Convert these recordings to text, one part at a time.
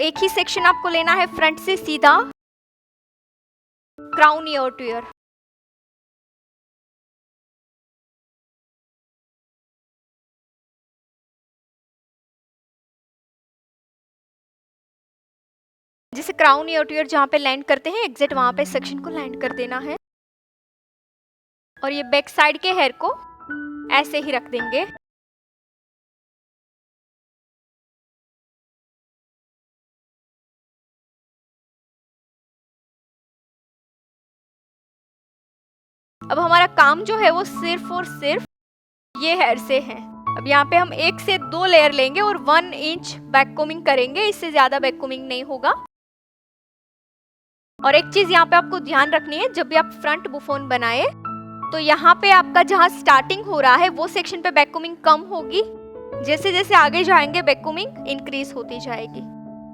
एक ही सेक्शन आपको लेना है फ्रंट से सीधा, क्राउन ईयर टू ईयर। जैसे क्राउन ईयर टू ईयर जहाँ पे लैंड करते हैं एग्जैक्ट वहां पे सेक्शन को लैंड कर देना है। और ये बैक साइड के हेयर को ऐसे ही रख देंगे। अब हमारा काम जो है वो सिर्फ और सिर्फ ये हेयर से है। अब यहाँ पे हम 1 से 2 लेयर लेंगे और 1 इंच बैक कोमिंग करेंगे, इससे ज्यादा बैक कोमिंग नहीं होगा। और एक चीज यहाँ पे आपको ध्यान रखनी है, जब भी आप फ्रंट बुफोन बनाए तो यहाँ पे आपका जहाँ स्टार्टिंग हो रहा है वो सेक्शन पे बैक कोमिंग कम होगी। जैसे जैसे आगे जाएंगे बैक कोमिंग इंक्रीज होती जाएगी,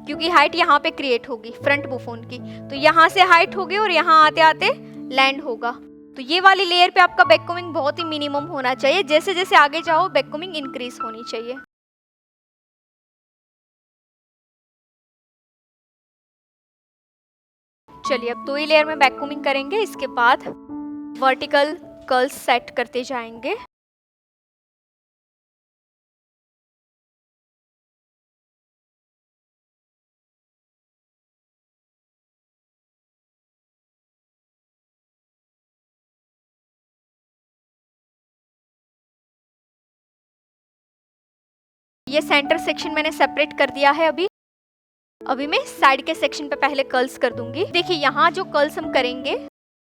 क्योंकि हाइट यहाँ पे क्रिएट होगी फ्रंट बुफोन की। तो यहाँ से हाइट होगी और यहाँ आते आते लैंड होगा। तो ये वाली लेयर पे आपका बैक कोमिंग बहुत ही मिनिमम होना चाहिए। जैसे जैसे आगे जाओ बैक कोमिंग इंक्रीज होनी चाहिए। चलिए अब 2 ही लेयर में बैक कोमिंग करेंगे, इसके बाद वर्टिकल कर्ल्स सेट करते जाएंगे। ये सेंटर सेक्शन मैंने सेपरेट कर दिया है। अभी मैं साइड के सेक्शन पे पहले कर्ल्स कर दूंगी। देखिए यहाँ जो कर्ल्स हम करेंगे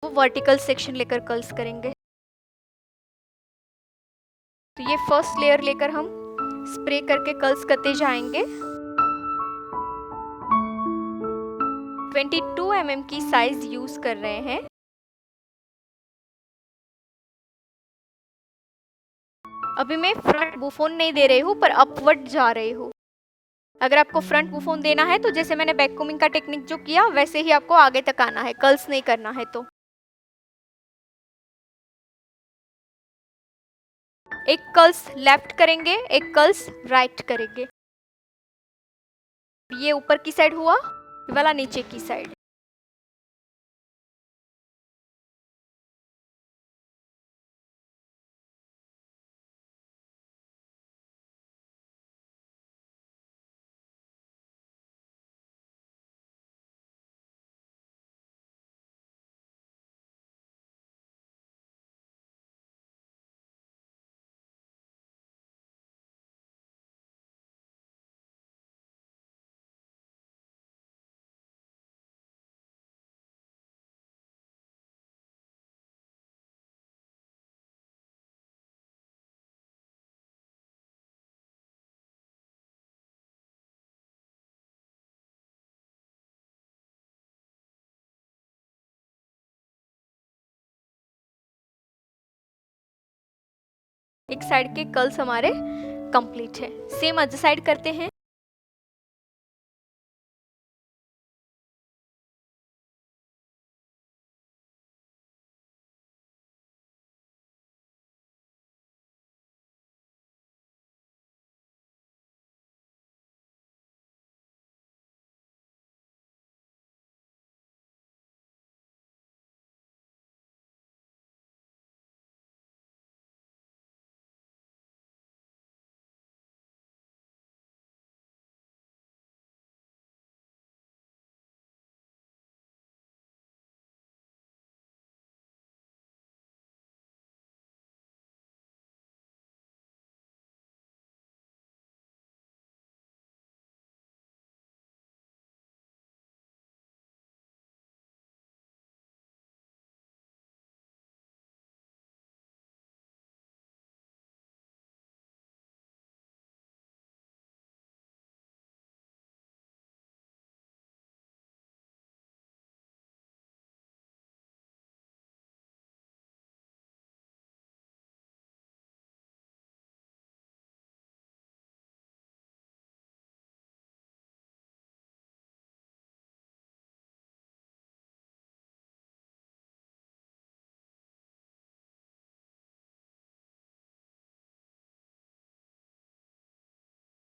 वो वर्टिकल सेक्शन लेकर कर्ल्स करेंगे। तो ये फर्स्ट लेयर लेकर हम स्प्रे करके कर्ल्स करते जाएंगे। 22 mm की साइज यूज कर रहे हैं। अभी मैं फ्रंट बुफोन नहीं दे रही हूँ पर अपवर्ड जा रही हूँ। अगर आपको फ्रंट बुफोन देना है तो जैसे मैंने बैक कोमिंग का टेक्निक जो किया वैसे ही आपको आगे तक आना है, कर्ल्स नहीं करना है। तो एक कर्ल्स लेफ्ट करेंगे, एक कर्ल्स राइट करेंगे। ये ऊपर की साइड हुआ, ये वाला नीचे की साइड। एक साइड के कर्ल्स हमारे कंप्लीट है। सेम अदर साइड करते हैं।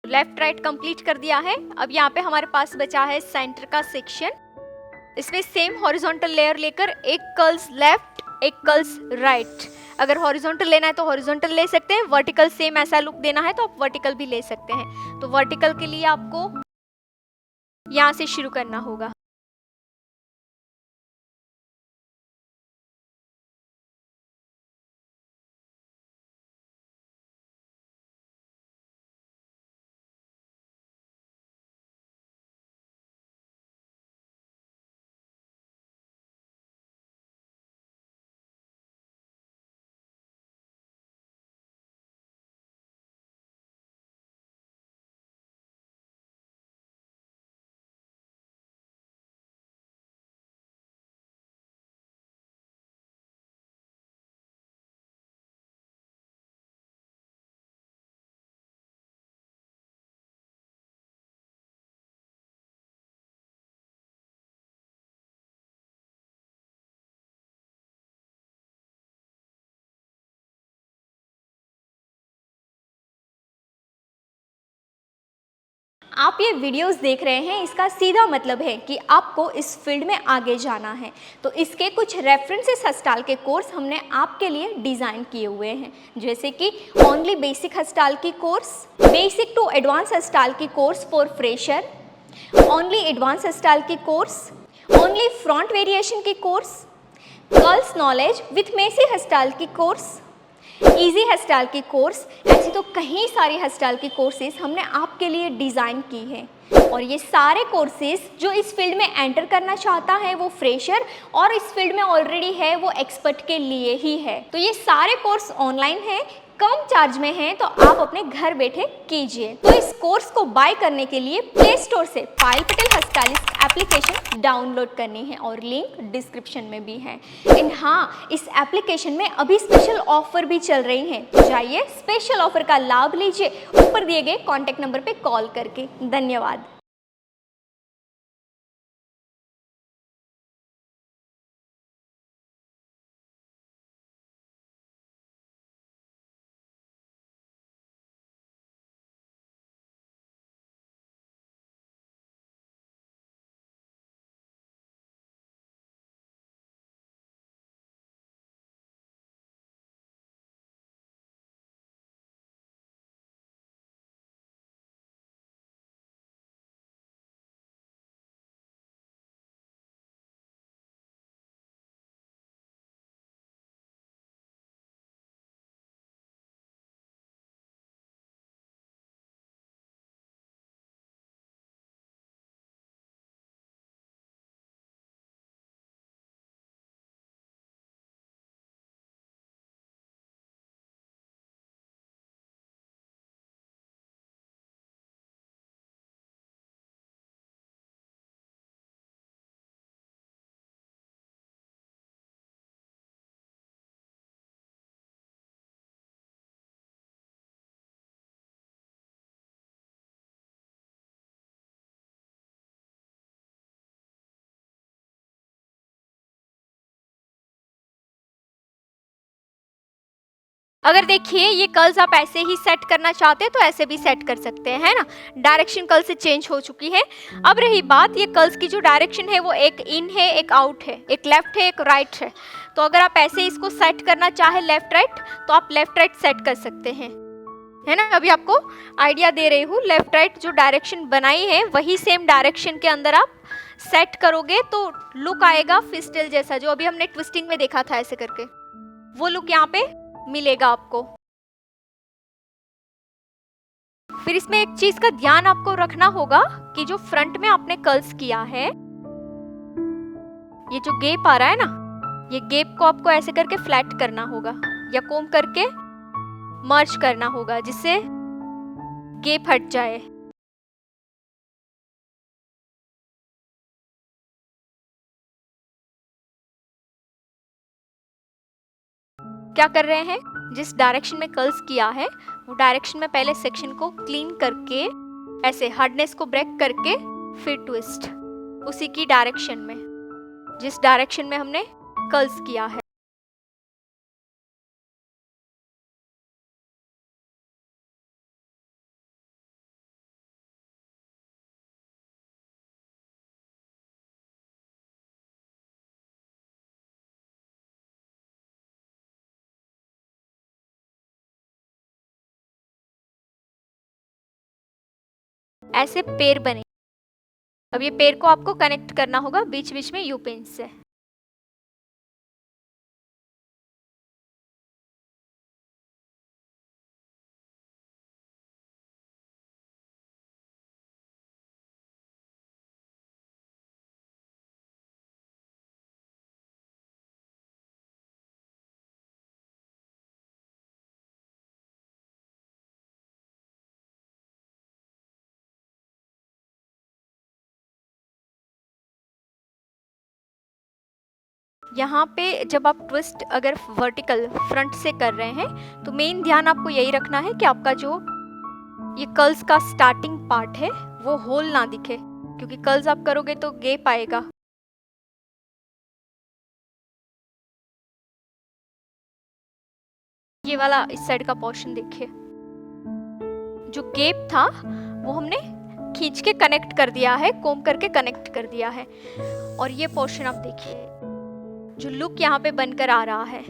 लेफ्ट राइट कंप्लीट कर दिया है। अब यहाँ पे हमारे पास बचा है सेंटर का सेक्शन। इसमें सेम हॉरिजॉन्टल लेयर लेकर एक कर्ल्स लेफ्ट, एक कर्ल्स राइट। अगर हॉरिजॉन्टल लेना है तो हॉरिजॉन्टल ले सकते हैं, वर्टिकल सेम ऐसा लुक देना है तो आप वर्टिकल भी ले सकते हैं। तो वर्टिकल के लिए आपको यहाँ से शुरू करना होगा। आप ये वीडियोस देख रहे हैं, इसका सीधा मतलब है कि आपको इस फील्ड में आगे जाना है। तो इसके कुछ रेफरेंसेस हस्ताल के कोर्स हमने आपके लिए डिज़ाइन किए हुए हैं, जैसे कि ओनली बेसिक हस्ताल की course, basic to advance hairstyle की course for fresher, only advance hairstyle की कोर्स, ओनली फ्रंट वेरिएशन की course, curls knowledge with messy hairstyle की कोर्स, इजी हेयरस्टाइल की कोर्स। ऐसी तो कई सारी हेयरस्टाइल की कोर्सेज हमने आपके लिए डिज़ाइन की है। और ये सारे कोर्सेज जो इस फील्ड में एंटर करना चाहता है वो फ्रेशर, और इस फील्ड में ऑलरेडी है वो एक्सपर्ट के लिए ही है। तो ये सारे कोर्स ऑनलाइन है, कम चार्ज में है, तो आप अपने घर बैठे कीजिए। तो इस कोर्स को बाय करने के लिए प्ले स्टोर से Payal Patel hairstylist application download करनी है और लिंक डिस्क्रिप्शन में भी है। एंड हाँ, इस एप्लीकेशन में अभी स्पेशल ऑफर भी चल रही हैं, तो जाइए स्पेशल ऑफर का लाभ लीजिए ऊपर दिए गए कॉन्टैक्ट नंबर पे कॉल करके। धन्यवाद। अगर देखिए ये कर्ल्स आप ऐसे ही सेट करना चाहते हैं तो ऐसे भी सेट कर सकते हैं, है ना। डायरेक्शन कर्ल से चेंज हो चुकी है। अब रही बात, ये कर्ल्स की जो डायरेक्शन है वो एक इन है, एक आउट है, एक लेफ्ट है, एक राइट है। तो अगर आप ऐसे इसको सेट करना चाहे लेफ्ट राइट, तो आप लेफ्ट राइट सेट कर सकते हैं, है ना। अभी आपको आइडिया दे रही हूँ, लेफ्ट राइट जो डायरेक्शन बनाई है वही सेम डायरेक्शन के अंदर आप सेट करोगे तो लुक आएगा फिस्टल जैसा, जो अभी हमने ट्विस्टिंग में देखा था ऐसे करके, वो लुक यहाँ पे मिलेगा आपको। फिर इसमें एक चीज का ध्यान आपको रखना होगा कि जो फ्रंट में आपने कर्ल्स किया है, ये जो गैप आ रहा है ना, ये गैप को आपको ऐसे करके फ्लैट करना होगा या कोम करके मर्ज करना होगा, जिससे गैप हट जाए। क्या कर रहे हैं, जिस डायरेक्शन में कर्ल्स किया है वो डायरेक्शन में पहले सेक्शन को क्लीन करके ऐसे हार्डनेस को ब्रेक करके फिर ट्विस्ट उसी की डायरेक्शन में, जिस डायरेक्शन में हमने कर्ल्स किया है। ऐसे पेड़ बने। अब ये पेड़ को आपको कनेक्ट करना होगा बीच बीच में यू पिन से। यहाँ पे जब आप ट्विस्ट अगर वर्टिकल फ्रंट से कर रहे हैं तो मेन ध्यान आपको यही रखना है कि आपका जो ये कर्ल्स का स्टार्टिंग पार्ट है वो होल ना दिखे, क्योंकि कर्ल्स आप करोगे तो गैप आएगा। ये वाला इस साइड का पोर्शन देखिए, जो गैप था वो हमने खींच के कनेक्ट कर दिया है, कोम करके कनेक्ट कर दिया है। और ये पोर्शन आप देखिए, जो लुक यहाँ पे बनकर आ रहा है।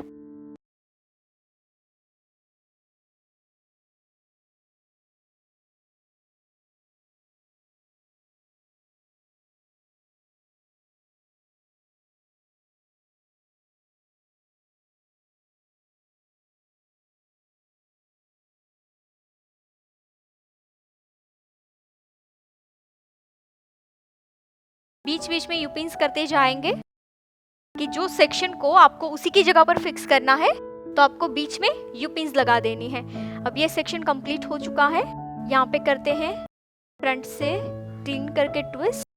बीच बीच में यूपिन्स करते जाएंगे कि जो सेक्शन को आपको उसी की जगह पर फिक्स करना है तो आपको बीच में यूपिन्स लगा देनी है। अब ये सेक्शन कंप्लीट हो चुका है। यहाँ पे करते हैं फ्रंट से क्लीन करके ट्विस्ट।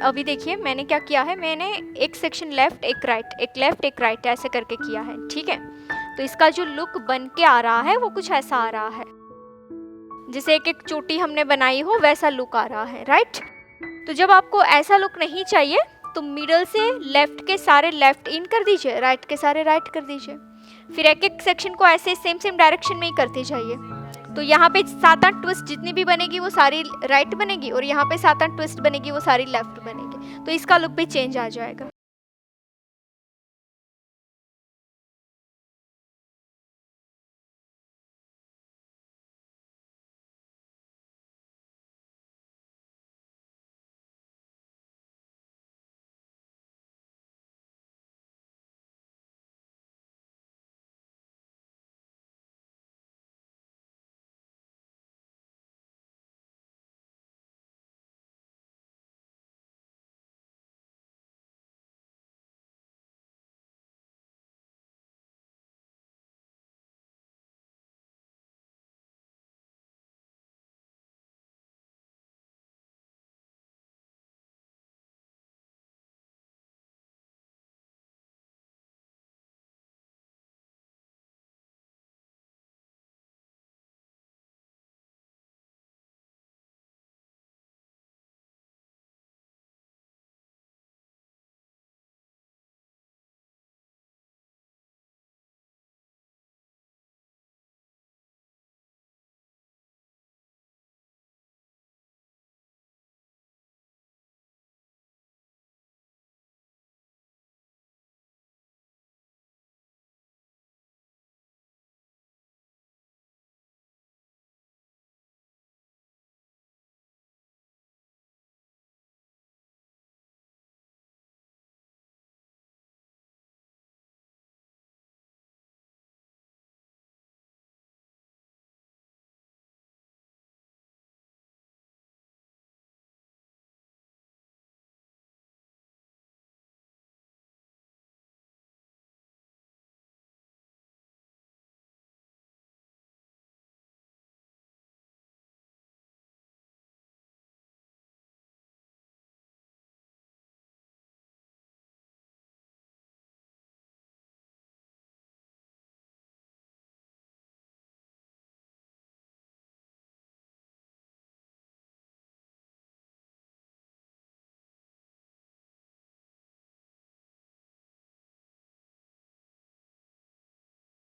अभी देखिए मैंने क्या किया है, मैंने एक सेक्शन लेफ्ट एक राइट, एक लेफ्ट एक राइट ऐसे करके किया है, ठीक है। तो इसका जो लुक बन के आ रहा है वो कुछ ऐसा आ रहा है, जैसे एक एक चोटी हमने बनाई हो वैसा लुक आ रहा है, राइट। तो जब आपको ऐसा लुक नहीं चाहिए तो मिडल से लेफ्ट के सारे लेफ्ट इन कर दीजिए, राइट के सारे राइट कर दीजिए। फिर एक एक सेक्शन को ऐसे सेम सेम डायरेक्शन में ही करते जाइए। तो यहाँ पे 7-8 ट्विस्ट जितनी भी बनेगी वो सारी राइट बनेगी, और यहाँ पे 7-8 ट्विस्ट बनेगी वो सारी लेफ्ट बनेगी, तो इसका लुक भी चेंज आ जाएगा।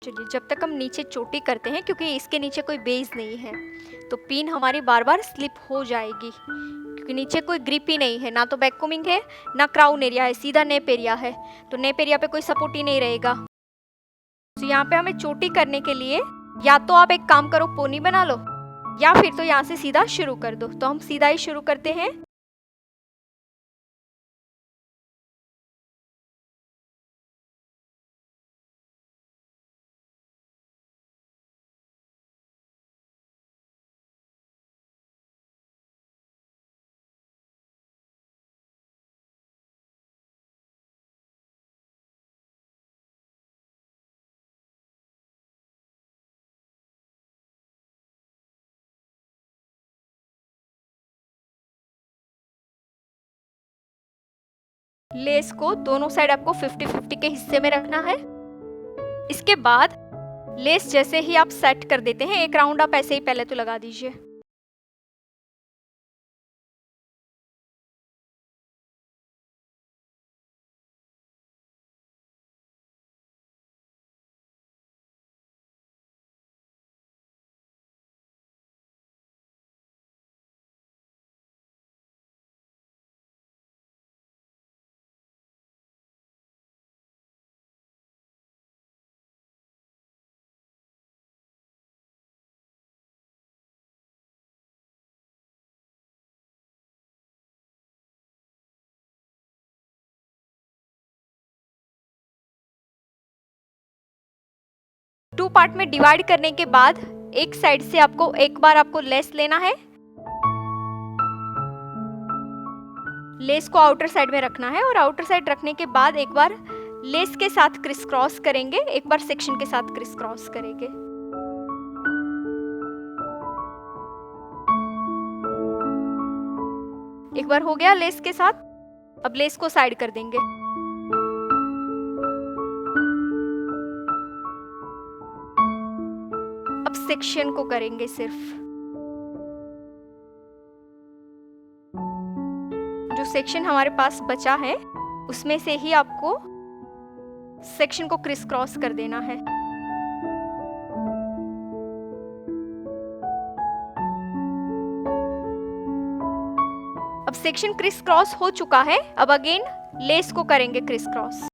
चलिए, जब तक हम नीचे चोटी करते हैं, क्योंकि इसके नीचे कोई बेस नहीं है, तो पिन हमारी बार बार स्लिप हो जाएगी, क्योंकि नीचे कोई ग्रिप ही नहीं है, ना तो बैककोमिंग है ना क्राउन एरिया है, सीधा नेप एरिया है, तो नेप एरिया पे कोई सपोर्ट ही नहीं रहेगा। तो यहाँ पे हमें चोटी करने के लिए या तो आप एक काम करो, पोनी बना लो, या फिर तो यहाँ से सीधा शुरू कर दो। तो हम सीधा ही शुरू करते हैं। लेस को दोनों साइड आपको 50-50 के हिस्से में रखना है। इसके बाद लेस जैसे ही आप सेट कर देते हैं, एक राउंड आप ऐसे ही पहले तो लगा दीजिए। टू पार्ट में डिवाइड करने के बाद एक साइड से आपको एक बार आपको लेस लेना है, लेस को आउटर साइड में रखना है, और आउटर साइड रखने के बाद एक बार लेस के साथ क्रिस क्रॉस करेंगे, एक बार सेक्शन के साथ क्रिस क्रॉस करेंगे। एक बार हो गया लेस के साथ, अब लेस को साइड कर देंगे। अब सेक्शन को करेंगे सिर्फ, जो सेक्शन हमारे पास बचा है उसमें से ही आपको सेक्शन को क्रिस क्रॉस कर देना है। अब सेक्शन क्रिस क्रॉस हो चुका है, अब अगेन लेस को करेंगे criss cross.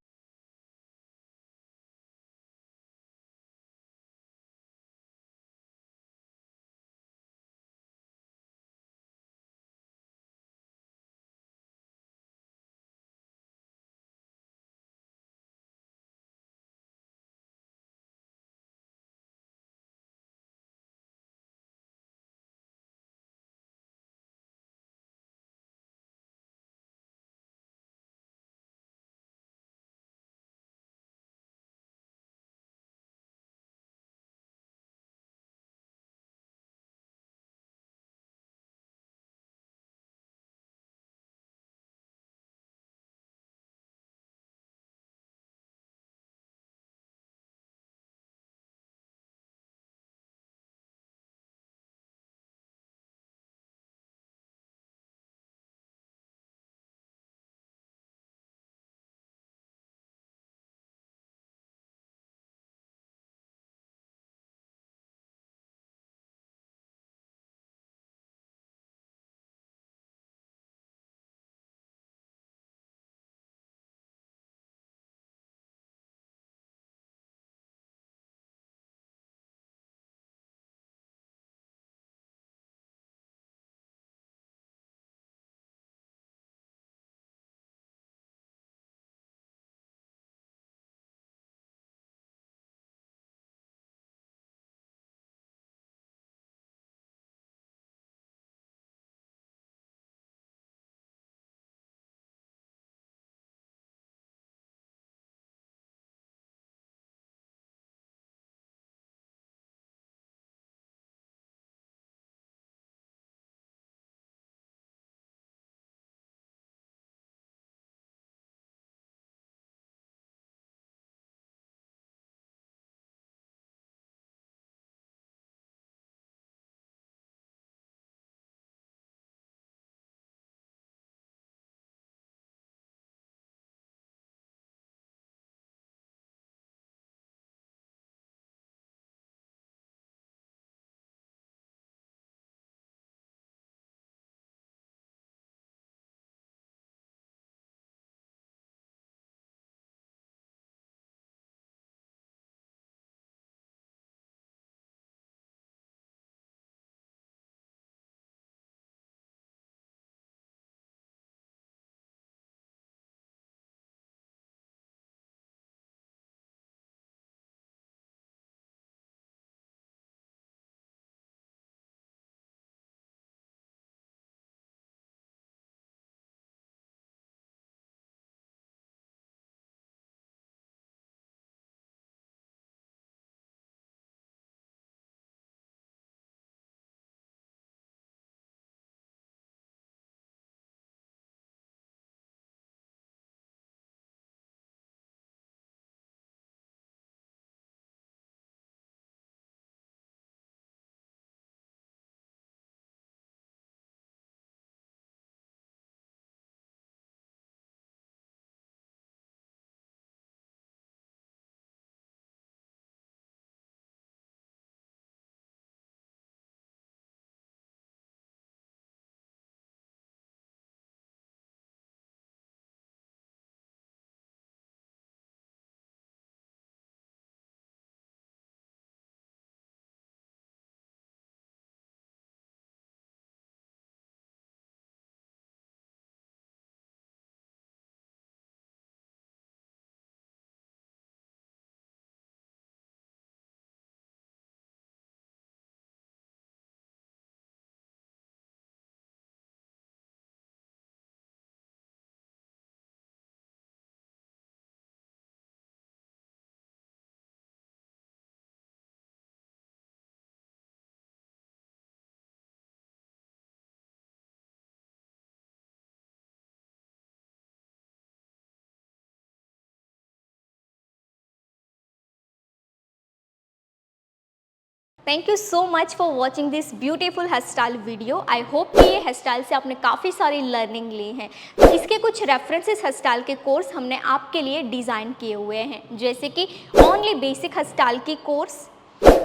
Thank you so much for watching this beautiful hairstyle video. I hope कि ये हेयर स्टाइल से आपने काफ़ी सारी लर्निंग ली है। तो इसके कुछ रेफरेंसेस हेयर स्टाइल के कोर्स हमने आपके लिए डिज़ाइन किए हुए हैं, जैसे कि ओनली बेसिक हेयर स्टाइल की course,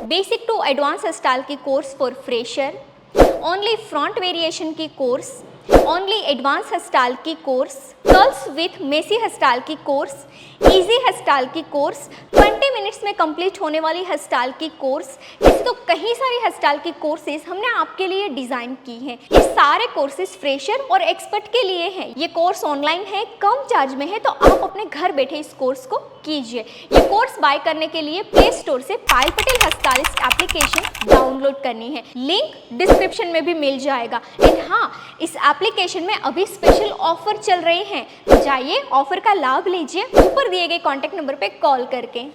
basic to advance hair style की course for fresher, only front variation की course, only advance hair style की course, curls with messy hair style की कोर्स, इजी हेयर स्टाइल की course, 20 minutes में complete होने वाली hair style की course. ऐसे तो कई सारी हेयर स्टाइल की कोर्सेज हमने आपके लिए डिज़ाइन की हैं। ये सारे कोर्सेज फ्रेशर और एक्सपर्ट के लिए हैं। ये कोर्स ऑनलाइन है, कम चार्ज में है, तो आप अपने घर बैठे इस कोर्स को कीजिए। ये कोर्स बाय करने के लिए प्ले स्टोर से Payal Patel hair stylist application download करनी है, लिंक डिस्क्रिप्शन में भी मिल जाएगा। एंड हाँ, इस एप्लीकेशन में अभी स्पेशल ऑफर चल रहे हैं, तो जाइए ऑफर का लाभ लीजिए ऊपर दिए गए कॉन्टैक्ट नंबर पे कॉल करके।